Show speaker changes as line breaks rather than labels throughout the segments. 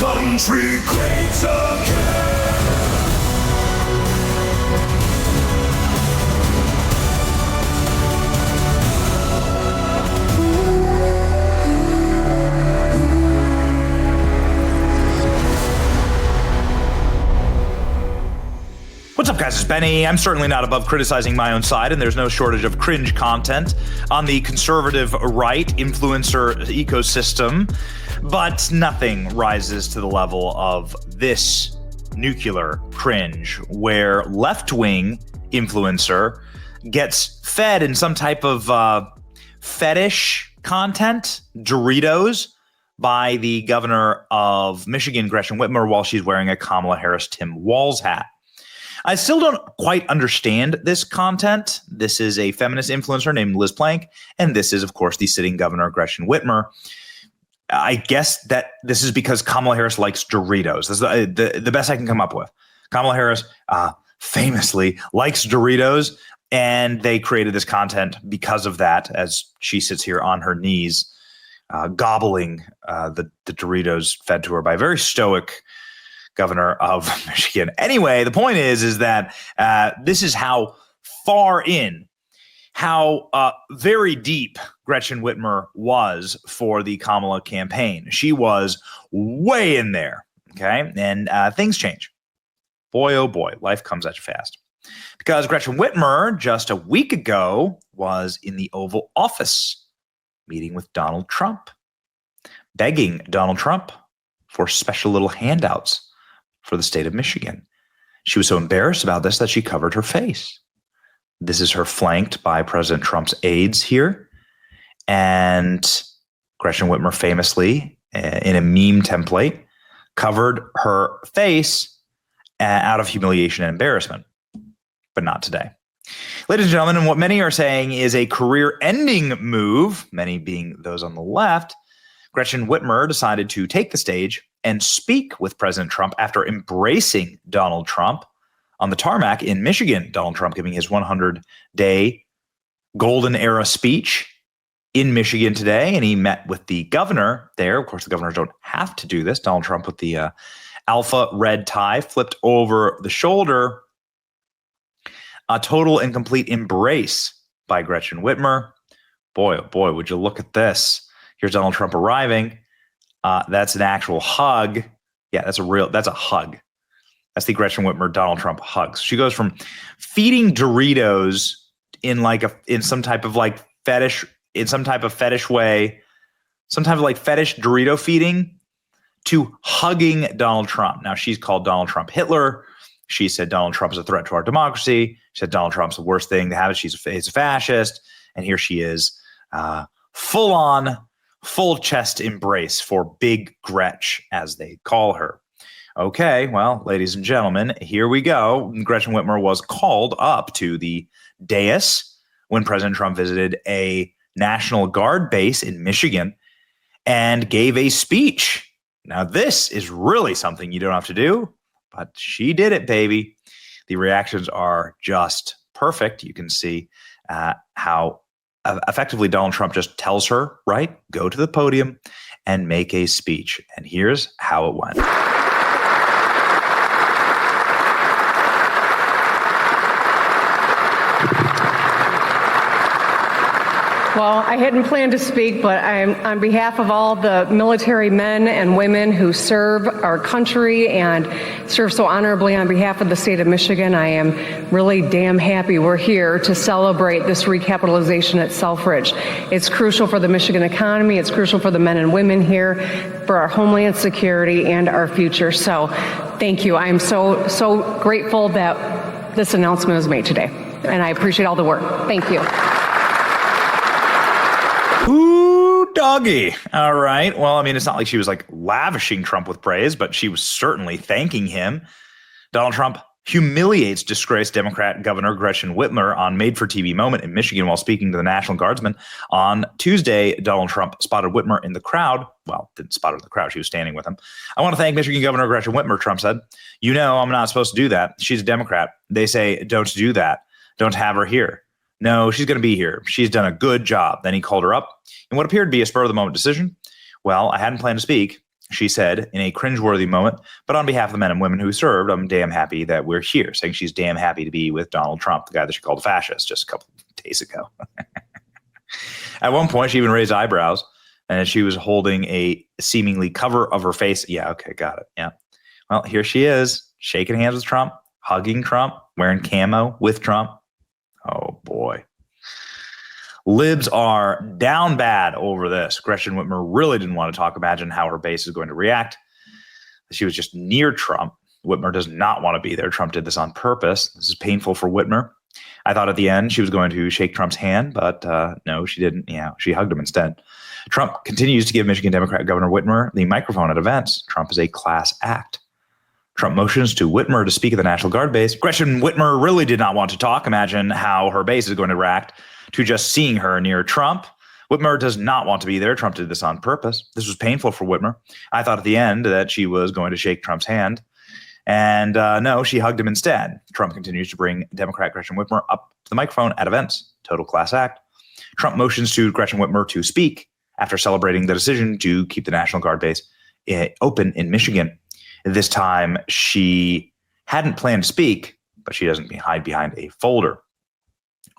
country greats again.
What's up, guys? It's Benny. I'm certainly not above criticizing my own side, and there's no shortage of cringe content on the conservative right influencer ecosystem, but nothing rises to the level of this nuclear cringe, where left-wing influencer gets fed in some type of fetish content, Doritos, by the governor of Michigan, Gretchen Whitmer, while she's wearing a Kamala Harris Tim Walz hat. I still don't quite understand this content. This is a feminist influencer named Liz Plank, and this is, of course, the sitting governor, Gretchen Whitmer. I guess that this is because Kamala Harris likes Doritos. That's the best I can come up with. Kamala Harris famously likes Doritos, and they created this content because of that, as she sits here on her knees, gobbling the Doritos fed to her by a very stoic governor of Michigan. Anyway, the point is that this is how far in, how very deep Gretchen Whitmer was for the Kamala campaign. She was way in there, okay? And things change. Boy, oh boy, life comes at you fast. Because Gretchen Whitmer, just a week ago, was in the Oval Office meeting with Donald Trump, begging Donald Trump for special little handouts for the state of Michigan. She was so embarrassed about this that she covered her face. This is her flanked by President Trump's aides here. And Gretchen Whitmer famously, in a meme template, covered her face out of humiliation and embarrassment. But not today. Ladies and gentlemen, and what many are saying is a career-ending move, many being those on the left, Gretchen Whitmer decided to take the stage and speak with President Trump after embracing Donald Trump on the tarmac in Michigan. Donald Trump giving his 100-day golden era speech in Michigan today, and he met with the governor there. Of course, the governors don't have to do this. Donald Trump with the alpha red tie flipped over the shoulder. A total and complete embrace by Gretchen Whitmer. Boy, oh boy, would you look at this. Here's Donald Trump arriving. That's an actual hug. Yeah, that's a hug. That's the Gretchen Whitmer Donald Trump hugs. She goes from feeding Doritos in some type of fetish way, some type of fetish Dorito feeding, to hugging Donald Trump. Now, she's called Donald Trump Hitler. She said Donald Trump is a threat to our democracy. She said Donald Trump's the worst thing to have. He's a fascist. And here she is, full chest embrace for Big Gretch, as they call her. Okay, well, ladies and gentlemen, here we go. Gretchen Whitmer was called up to the dais when President Trump visited a National Guard base in Michigan and gave a speech. Now, this is really something you don't have to do, but she did it, baby. The reactions are just perfect. You can see how effectively Donald Trump just tells her, right, go to the podium and make a speech. And here's how it went.
Well, I hadn't planned to speak, but I'm on behalf of all the military men and women who serve our country and serve so honorably on behalf of the state of Michigan. I am really damn happy we're here to celebrate this recapitalization at Selfridge. It's crucial for the Michigan economy. It's crucial for the men and women here, for our homeland security and our future. So thank you. I am so grateful that this announcement was made today, and I appreciate all the work. Thank you.
Ooh, doggy. All right. Well, I mean, it's not like she was lavishing Trump with praise, but she was certainly thanking him. Donald Trump humiliates disgraced Democrat Governor Gretchen Whitmer on made-for-TV moment in Michigan while speaking to the National Guardsmen. On Tuesday, Donald Trump spotted Whitmer in the crowd. Well, didn't spot her in the crowd. She was standing with him. I want to thank Michigan Governor Gretchen Whitmer, Trump said. You know I'm not supposed to do that. She's a Democrat. They say, don't do that. Don't have her here. No, she's going to be here. She's done a good job. Then he called her up in what appeared to be a spur-of-the-moment decision. Well, I hadn't planned to speak. she said in a cringeworthy moment, but on behalf of the men and women who served, I'm damn happy that we're here, saying she's damn happy to be with Donald Trump, the guy that she called a fascist just a couple of days ago. At one point, she even raised eyebrows, and she was holding a seemingly cover of her face. Yeah, okay, got it. Yeah. Well, here she is, shaking hands with Trump, hugging Trump, wearing camo with Trump. Oh, boy. Libs are down bad over this. Gretchen Whitmer really didn't want to talk. Imagine how her base is going to react. She was just near Trump. Whitmer does not want to be there. Trump did this on purpose. This is painful for Whitmer. I thought at the end she was going to shake Trump's hand, but no, she didn't. Yeah, she hugged him instead. Trump continues to give Michigan Democrat Governor Whitmer the microphone at events. Trump is a class act. Trump motions to Whitmer to speak at the National Guard base. Gretchen Whitmer really did not want to talk. Imagine how her base is going to react to just seeing her near Trump. Whitmer does not want to be there. Trump did this on purpose. This was painful for Whitmer. I thought at the end that she was going to shake Trump's hand. And no, she hugged him instead. Trump continues to bring Democrat Gretchen Whitmer up to the microphone at events. Total class act. Trump motions to Gretchen Whitmer to speak after celebrating the decision to keep the National Guard base open in Michigan. This time, she hadn't planned to speak, but she doesn't hide behind a folder.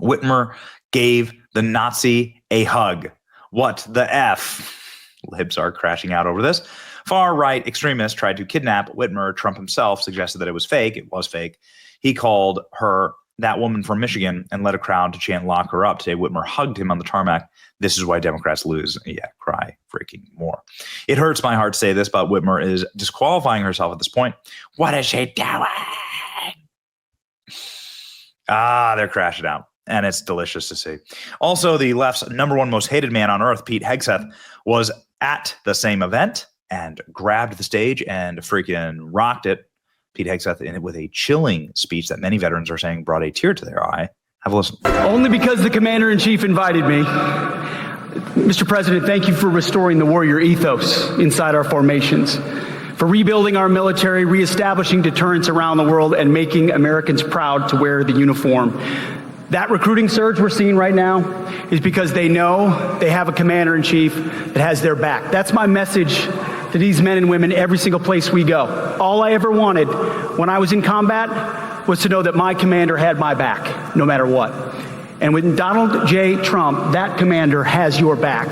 Whitmer gave the Nazi a hug. What the F? Libs are crashing out over this. Far-right extremists tried to kidnap Whitmer. Trump himself suggested that it was fake. It was fake. He called her that woman from Michigan and led a crowd to chant "lock her up." Today, Whitmer hugged him on the tarmac. This is why Democrats lose. Yeah, cry freaking more. It hurts my heart to say this, but Whitmer is disqualifying herself at this point. What is she doing? They're crashing out. And it's delicious to see. Also, the left's number one most hated man on earth, Pete Hegseth, was at the same event and grabbed the stage and freaking rocked it. Pete Hegseth in it with a chilling speech that many veterans are saying brought a tear to their eye. Have a listen.
Only because the commander-in-chief invited me. Mr. President, thank you for restoring the warrior ethos inside our formations, for rebuilding our military, reestablishing deterrence around the world, and making Americans proud to wear the uniform. That recruiting surge we're seeing right now is because they know they have a commander-in-chief that has their back. That's my message to these men and women every single place we go. All I ever wanted when I was in combat was to know that my commander had my back, no matter what. And with Donald J. Trump, that commander has your back.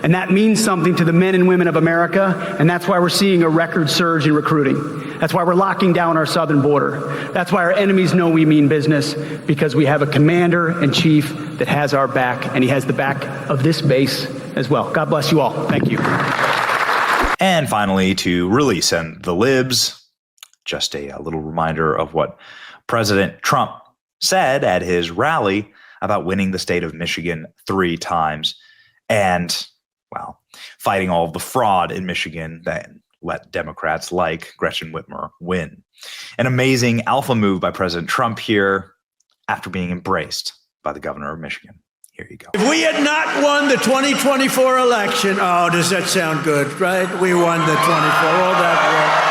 And that means something to the men and women of America, and that's why we're seeing a record surge in recruiting. That's why we're locking down our southern border. That's why our enemies know we mean business, because we have a commander-in-chief that has our back, and he has the back of this base as well. God bless you all. Thank you.
And finally, to really send the libs, just a little reminder of what President Trump said at his rally about winning the state of Michigan 3 times and, well, fighting all of the fraud in Michigan that let Democrats like Gretchen Whitmer win. An amazing alpha move by President Trump here after being embraced by the governor of Michigan. Here you go.
If we had not won the 2024 election, oh, does that sound good, right? We won the 24, all that work.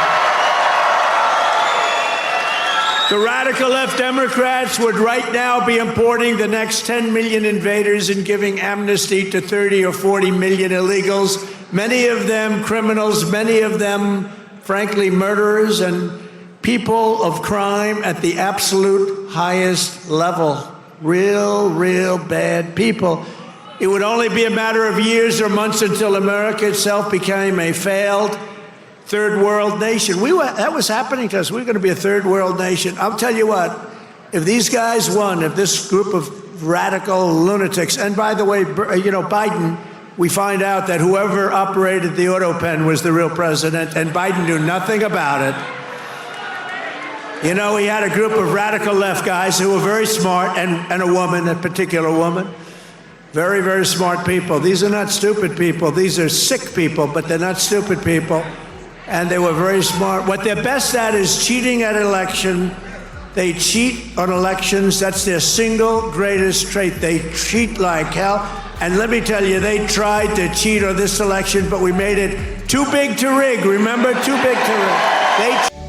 The radical left Democrats would right now be importing the next 10 million invaders and giving amnesty to 30 or 40 million illegals, many of them criminals, many of them, frankly, murderers and people of crime at the absolute highest level. Real bad people. It would only be a matter of years or months until America itself became a failed third world nation. That was happening to us. We were going to be a third world nation. I'll tell you what, if these guys won, if this group of radical lunatics, and by the way, you know, Biden, we find out that whoever operated the auto pen was the real president, and Biden knew nothing about it. You know, he had a group of radical left guys who were very smart, and a woman, a particular woman. Very smart people. These are not stupid people. These are sick people, but they're not stupid people. And they were very smart. What they're best at is cheating at election. They cheat on elections. That's their single greatest trait. They cheat like hell. And let me tell you, they tried to cheat on this election, but we made it too big to rig. Remember? Too big to rig.